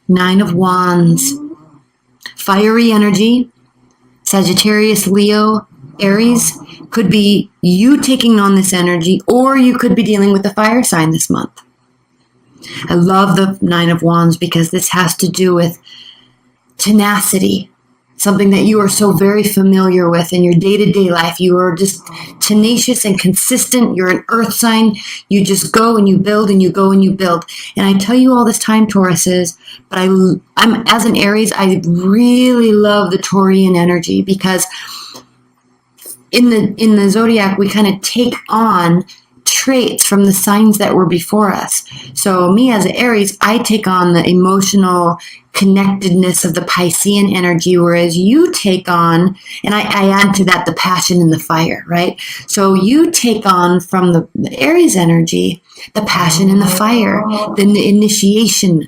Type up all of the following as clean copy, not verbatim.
Nine of Wands. Fiery energy. Sagittarius, Leo, Aries. Could be you taking on this energy, or you could be dealing with the fire sign this month. I love the Nine of Wands because this has to do with tenacity, something that you are so very familiar with in your day-to-day life. You are just tenacious and consistent. You're an earth sign. You just go and you build and you go and you build. And I tell you all this time, Tauruses, but I'm as an Aries, I really love the Taurian energy because in the zodiac, we kind of take on traits from the signs that were before us. So me as an Aries, I take on the emotional connectedness of the Piscean energy, whereas you take on, and I add to that the passion and the fire, right? So you take on from the Aries energy, the passion and the fire, then the initiation,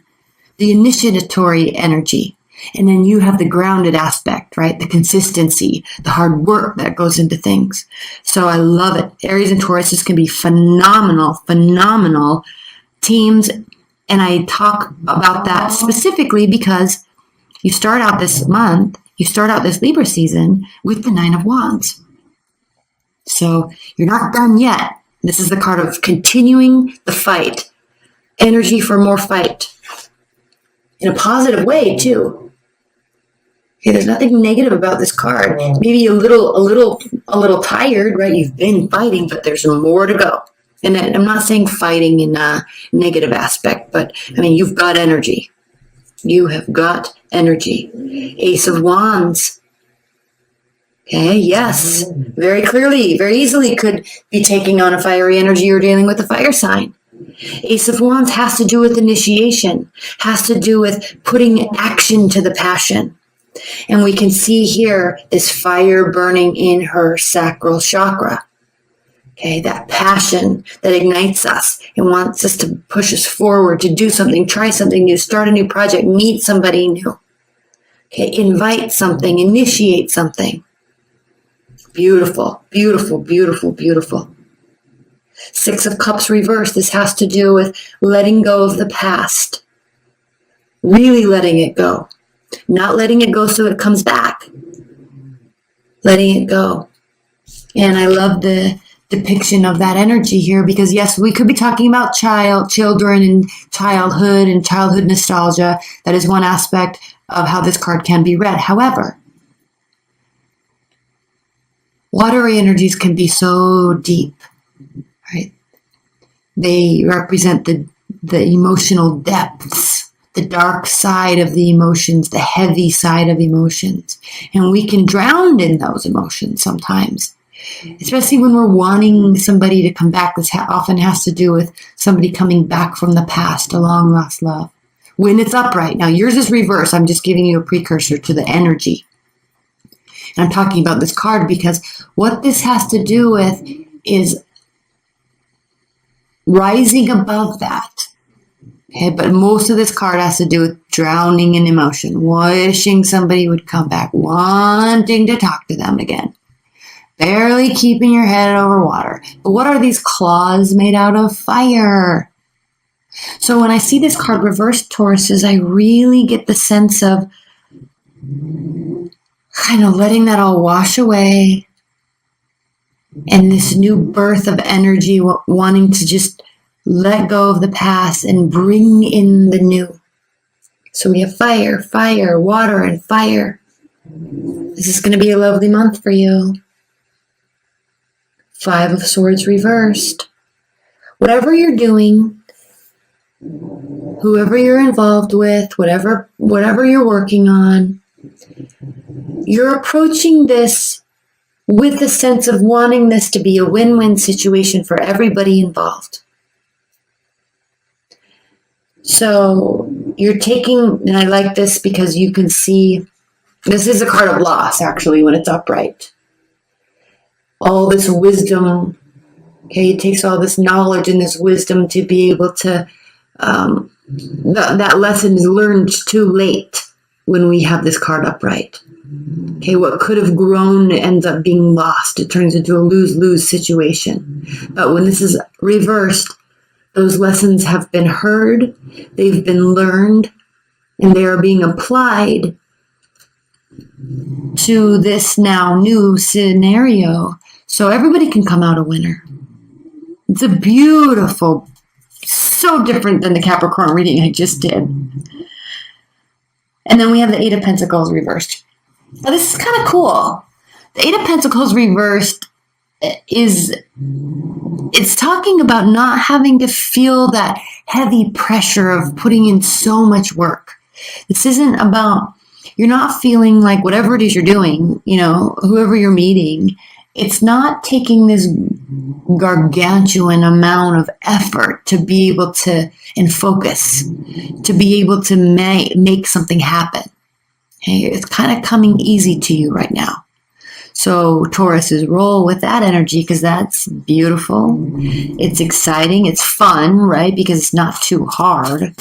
the initiatory energy. And then you have the grounded aspect, right? The consistency, the hard work that goes into things. So I love it. Aries and Tauruses can be phenomenal teams. And I talk about that specifically because you start out this month, you start out this Libra season with the Nine of Wands. So you're not done yet. This is the card of continuing the fight. Energy for more fight. In a positive way, too. Okay, there's nothing negative about this card. Maybe a little tired, right? You've been fighting, but there's more to go. And I'm not saying fighting in a negative aspect, but I mean, you've got energy. You have got energy. Ace of Wands. Okay, yes. Very clearly, very easily could be taking on a fiery energy or dealing with a fire sign. Ace of Wands has to do with initiation, has to do with putting action to the passion. And we can see here this fire burning in her sacral chakra. Okay, that passion that ignites us and wants us to push us forward, to do something, try something new, start a new project, meet somebody new. Okay, invite something, initiate something. Beautiful, beautiful, beautiful, beautiful. Six of Cups reversed. This has to do with letting go of the past. Really letting it go. Not letting it go so it comes back. Letting it go. And I love the depiction of that energy here because, yes, we could be talking about children and childhood nostalgia. That is one aspect of how this card can be read. However, watery energies can be so deep, right? They represent the emotional depths, the dark side of the emotions, the heavy side of emotions. And we can drown in those emotions sometimes, especially when we're wanting somebody to come back. This often has to do with somebody coming back from the past, a long lost love. When it's upright. Now yours is reverse. I'm just giving you a precursor to the energy. And I'm talking about this card because what this has to do with is rising above that. Okay, but most of this card has to do with drowning in emotion, wishing somebody would come back, wanting to talk to them again, barely keeping your head over water. But what are these claws made out of? Fire. So when I see this card reversed, Tauruses, I really get the sense of kind of letting that all wash away and this new birth of energy, wanting to just let go of the past and bring in the new. So we have fire, water, and fire. This is going to be a lovely month for you. Five of Swords reversed. Whatever you're doing, whoever you're involved with, whatever you're working on, you're approaching this with a sense of wanting this to be a win-win situation for everybody involved. So you're taking, and I like this because you can see, this is a card of loss actually when it's upright. All this wisdom, okay, it takes all this knowledge and this wisdom to be able to, that lesson is learned too late when we have this card upright. Okay, what could have grown ends up being lost. It turns into a lose-lose situation. But when this is reversed, those lessons have been heard, they've been learned, and they are being applied to this now new scenario, so everybody can come out a winner. It's a beautiful, so different than the Capricorn reading I just did. And then we have the Eight of Pentacles reversed. Now this is kind of cool. The Eight of Pentacles reversed it's talking about not having to feel that heavy pressure of putting in so much work. This isn't about, you're not feeling like whatever it is you're doing, whoever you're meeting, it's not taking this gargantuan amount of effort to be able to, and focus, to be able to make something happen. Okay? It's kind of coming easy to you right now. So Tauruses roll with that energy because that's beautiful. It's exciting. It's fun, right? Because it's not too hard.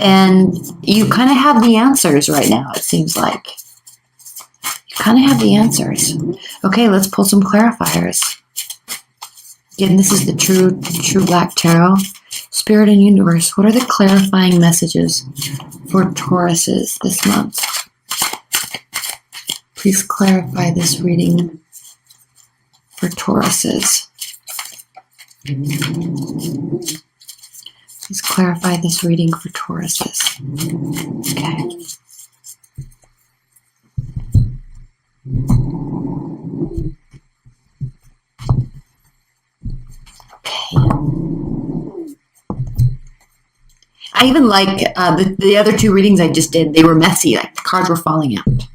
And you kind of have the answers right now, it seems like. You kind of have the answers. Okay, let's pull some clarifiers. Again, this is the True Black Tarot. Spirit and Universe, what are the clarifying messages for Tauruses this month? Please clarify this reading for Tauruses. Please clarify this reading for Tauruses. Okay. I even like the other two readings I just did. They were messy, like the cards were falling out.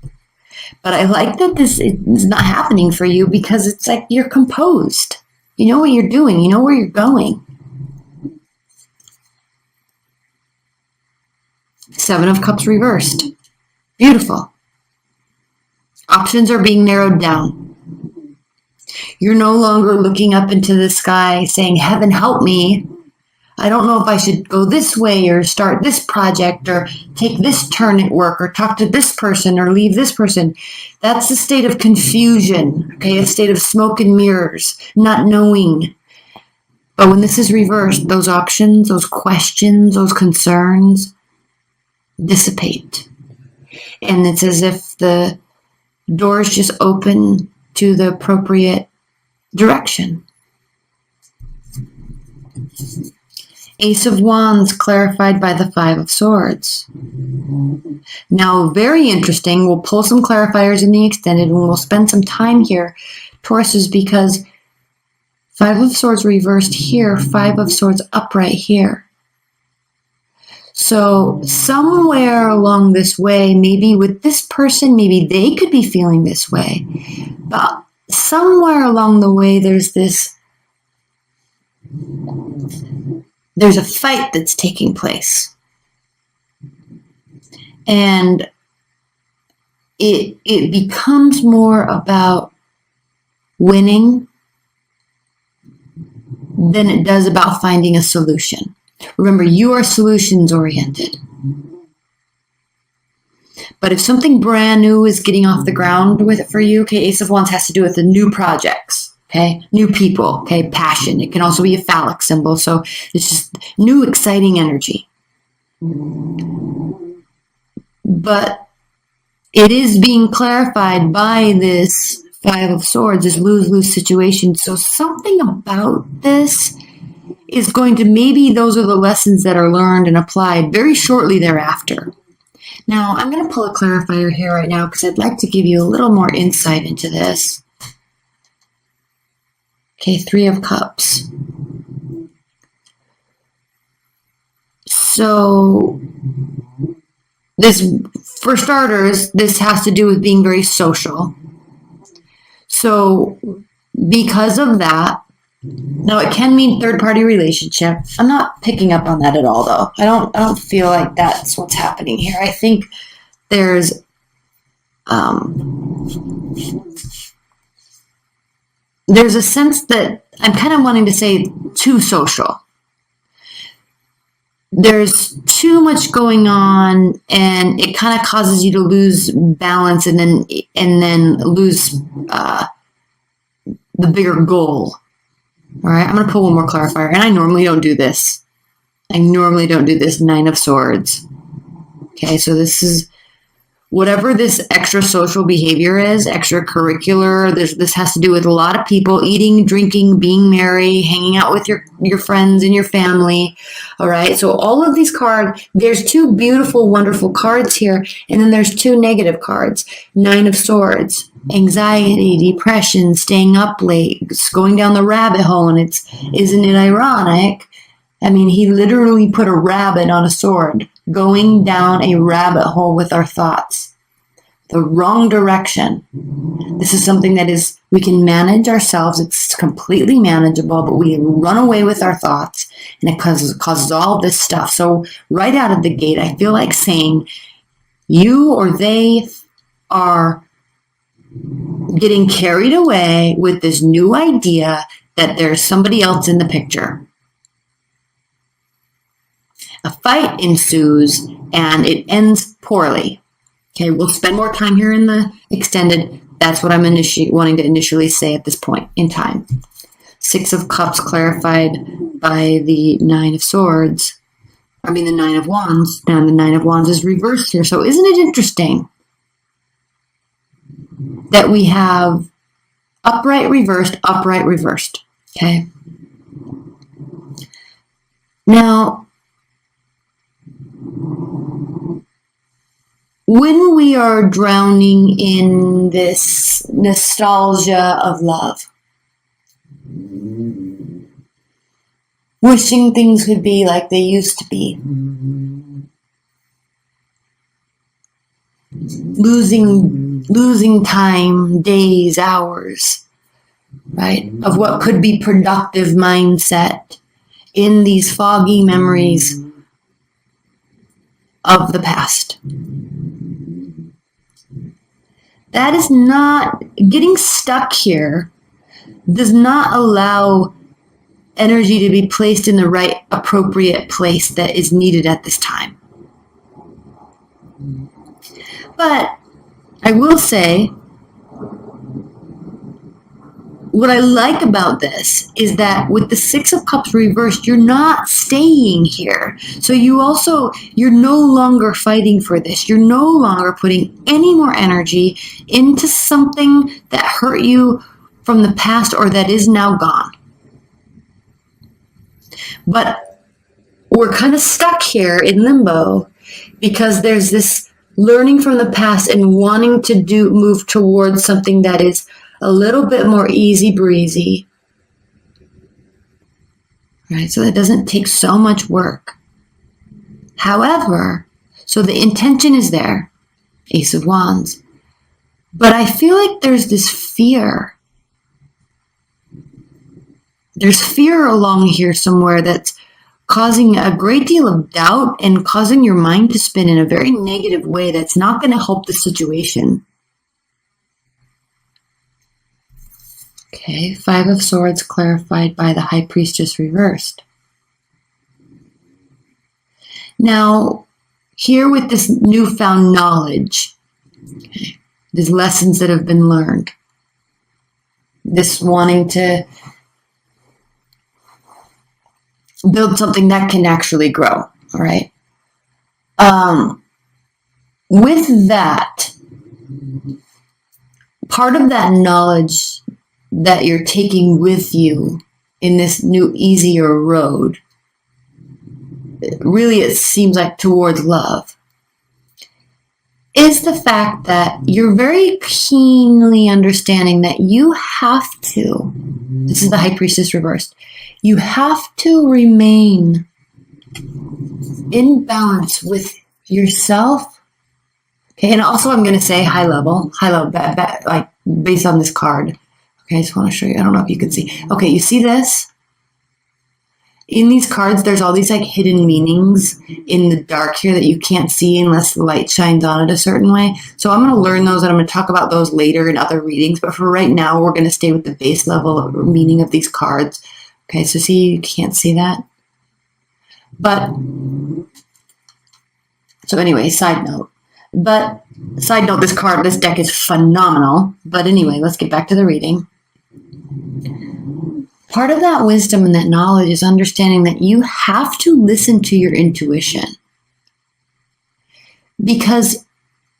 But I like that this is not happening for you because it's like you're composed. You know what you're doing. You know where you're going. Seven of Cups reversed. Beautiful. Options are being narrowed down. You're no longer looking up into the sky saying, heaven help me. I don't know if I should go this way or start this project or take this turn at work or talk to this person or leave this person. That's a state of confusion, okay? A state of smoke and mirrors, not knowing. But when this is reversed, those options, those questions, those concerns dissipate. And it's as if the doors just open to the appropriate direction. Ace of Wands clarified by the Five of Swords. Now, very interesting. We'll pull some clarifiers in the extended and we'll spend some time here, Tauruses, because Five of Swords reversed here, Five of Swords upright here. So somewhere along this way, maybe with this person, maybe they could be feeling this way. But somewhere along the way, there's a fight that's taking place. And it becomes more about winning than it does about finding a solution. Remember, you are solutions oriented. But if something brand new is getting off the ground with it for you, okay, Ace of Wands has to do with the new projects. Okay, new people, okay, passion. It can also be a phallic symbol, so it's just new, exciting energy. But it is being clarified by this Five of Swords, this lose-lose situation. So something about this is going to, maybe those are the lessons that are learned and applied very shortly thereafter. Now, I'm going to pull a clarifier here right now because I'd like to give you a little more insight into this. Okay, Three of Cups. So, this, for starters, this has to do with being very social. So, because of that, now it can mean third-party relationship. I'm not picking up on that at all, though. I don't feel like that's what's happening here. I think there's a sense that I'm kind of wanting to say too social. There's too much going on, and it kind of causes you to lose balance, and then lose the bigger goal. All right, I'm going to pull one more clarifier, and I normally don't do this. Nine of Swords. Okay, so this is whatever this extra social behavior is, extracurricular. This has to do with a lot of people eating, drinking, being merry, hanging out with your friends and your family. All right, so all of these cards, there's two beautiful, wonderful cards here, and then there's two negative cards. Nine of Swords, anxiety, depression, staying up late, going down the rabbit hole, and isn't it ironic? I mean, he literally put a rabbit on a sword, going down a rabbit hole with our thoughts. The wrong direction. This is something that we can manage ourselves. It's completely manageable, but we run away with our thoughts, and it causes all this stuff. So right out of the gate, I feel like saying you or they are getting carried away with this new idea that there's somebody else in the picture. A fight ensues, and it ends poorly. Okay, we'll spend more time here in the extended. That's what I'm wanting to initially say at this point in time. Six of Cups clarified by the Nine of Swords. The Nine of Wands. Now the Nine of Wands is reversed here. So isn't it interesting that we have upright, reversed, upright, reversed? Okay. Now, when we are drowning in this nostalgia of love, wishing things could be like they used to be, losing time, days, hours, right, of what could be productive mindset in these foggy memories of the past. That is not, getting stuck here does not allow energy to be placed in the right appropriate place that is needed at this time. But I will say, what I like about this is that with the Six of Cups reversed, you're not staying here. So you're no longer fighting for this. You're no longer putting any more energy into something that hurt you from the past or that is now gone. But we're kind of stuck here in limbo because there's this learning from the past and wanting to move towards something that is a little bit more easy breezy, right? So that doesn't take so much work. However, so the intention is there, Ace of Wands, but I feel like there's this fear. There's fear along here somewhere that's causing a great deal of doubt and causing your mind to spin in a very negative way that's not going to help the situation. Okay, Five of Swords clarified by the High Priestess reversed. Now, here with this newfound knowledge, okay, these lessons that have been learned, this wanting to build something that can actually grow, all right? With that, part of that knowledge that you're taking with you in this new, easier road, really it seems like towards love, is the fact that you're very keenly understanding that you have to, this is the High Priestess reversed, you have to remain in balance with yourself. Okay, and also I'm going to say high level, like based on this card. Okay, I just want to show you. I don't know if you can see. Okay, you see this? In these cards, there's all these like hidden meanings in the dark here that you can't see unless the light shines on it a certain way. So I'm going to learn those and I'm going to talk about those later in other readings. But for right now, we're going to stay with the base level of meaning of these cards. Okay, so see, you can't see that. But, so anyway, side note, this deck is phenomenal. But anyway, let's get back to the reading. Part of that wisdom and that knowledge is understanding that you have to listen to your intuition. because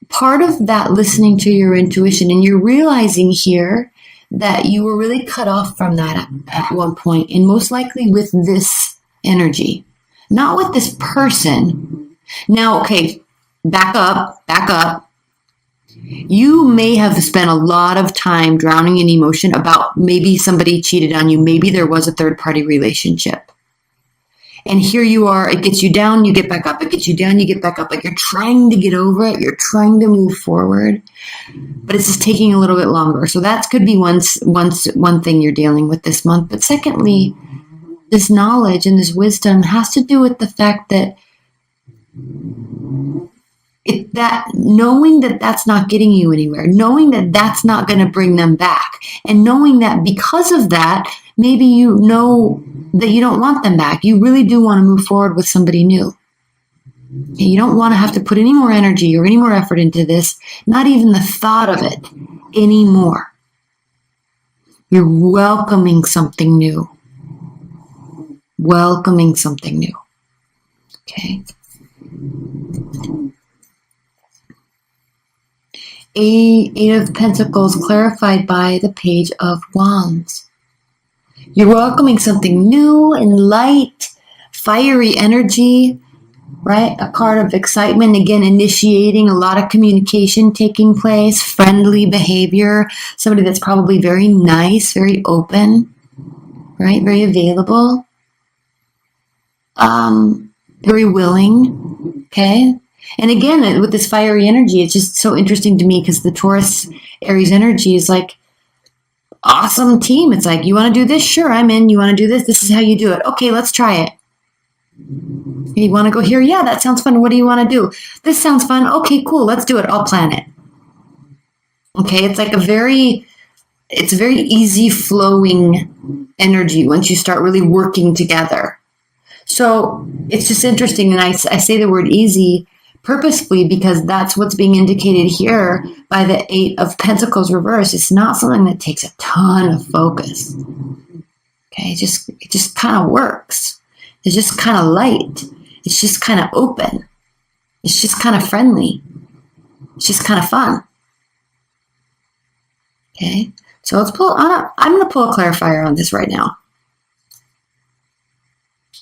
part of that listening to your intuition, and you're realizing here that you were really cut off from that at one point, and most likely with this energy, not with this person. Now, okay, back up. You may have spent a lot of time drowning in emotion about maybe somebody cheated on you, maybe there was a third-party relationship. And here you are, it gets you down, you get back up. It gets you down, you get back up. Like you're trying to get over it. You're trying to move forward. But it's just taking a little bit longer. So that could be one thing you're dealing with this month. But secondly, this knowledge and this wisdom has to do with the fact that knowing that that's not getting you anywhere, knowing that that's not going to bring them back, and knowing that because of that, maybe you know that you don't want them back. You really do want to move forward with somebody new. And you don't want to have to put any more energy or any more effort into this, not even the thought of it anymore. You're welcoming something new. Welcoming something new. Okay. Eight of Pentacles clarified by the Page of Wands. You're welcoming something new and light, fiery energy, right? A card of excitement, again, initiating a lot of communication taking place, friendly behavior, somebody that's probably very nice, very open, right? Very available, very willing, okay? And again, with this fiery energy, it's just so interesting to me because the Taurus Aries energy is like, awesome team. It's like, you want to do this? Sure, I'm in. You want to do this? This is how you do it. Okay, let's try it. You want to go here? Yeah, that sounds fun. What do you want to do? This sounds fun. Okay, cool. Let's do it. I'll plan it. Okay, it's like it's very easy flowing energy once you start really working together. So it's just interesting. And I say the word easy purposefully because that's what's being indicated here by the Eight of Pentacles reverse. It's not something that takes a ton of focus. Okay, it just kind of works. It's just kind of light. It's just kind of open. It's just kind of friendly. It's just kind of fun. Okay, so let's pull on. I'm going to pull a clarifier on this right now.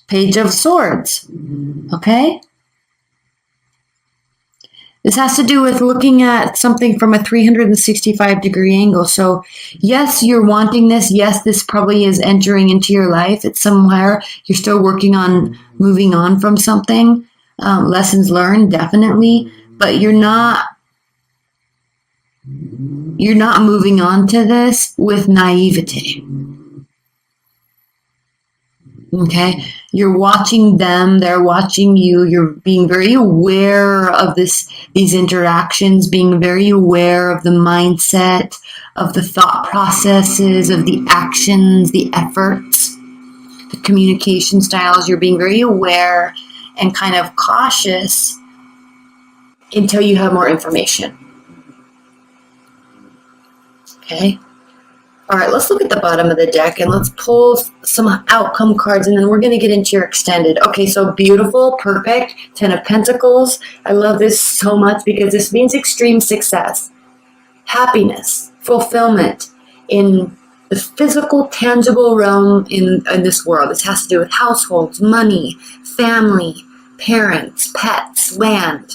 Page of Swords. Okay. This has to do with looking at something from a 365-degree angle. So, yes, you're wanting this. Yes, this probably is entering into your life. It's somewhere you're still working on moving on from something. Lessons learned, definitely. But you're not moving on to this with naivete. Okay, you're watching them, they're watching you, you're being very aware of these interactions, being very aware of the mindset, of the thought processes, of the actions, the efforts, the communication styles. You're being very aware and kind of cautious until you have more information. Okay. All right, let's look at the bottom of the deck and let's pull some outcome cards and then we're going to get into your extended. Okay, so beautiful, perfect, 10 of Pentacles. I love this so much because this means extreme success, happiness, fulfillment in the physical, tangible realm in this world. This has to do with households, money, family, parents, pets, land.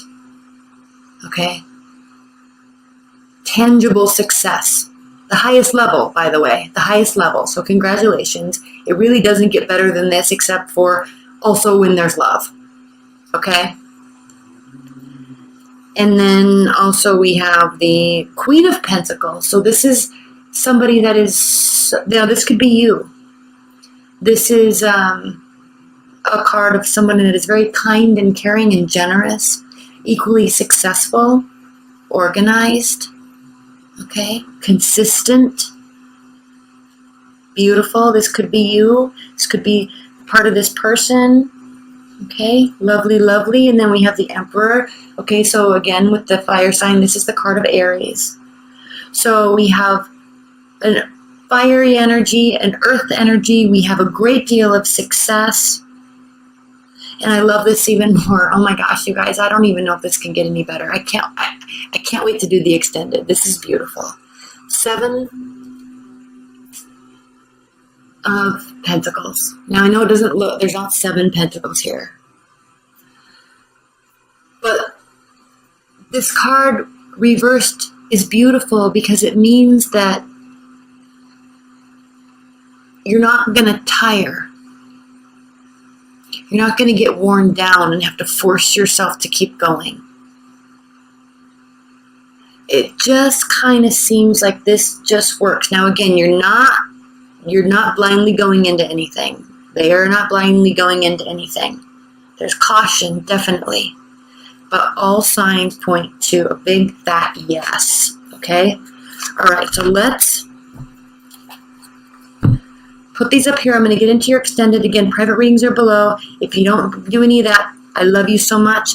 Okay? Tangible success. The highest level, by the way, the highest level. So congratulations. It really doesn't get better than this except for also when there's love. Okay? And then also we have the Queen of Pentacles. So this is somebody that is, this could be you. This is a card of someone that is very kind and caring and generous, equally successful, organized. Okay, consistent, beautiful. This could be you. This could be part of this person. Okay, lovely, lovely. And then we have the Emperor. Okay, so again, with the fire sign, this is the card of Aries. So we have a fiery energy, an earth energy. We have a great deal of success. And I love this even more. Oh my gosh, you guys, I don't even know if this can get any better. I can't wait to do the extended. This is beautiful. 7 of Pentacles. Now I know it doesn't look, there's not 7 pentacles here. But this card reversed is beautiful because it means that you're not going to tire. You're not going to get worn down and have to force yourself to keep going. It just kind of seems like this just works. Now again, you're not blindly going into anything. They are not blindly going into anything. There's caution, definitely. But all signs point to a big fat yes. Okay? All right, so let's put these up here. I'm going to get into your extended. Again, private readings are below. If you don't do any of that, I love you so much.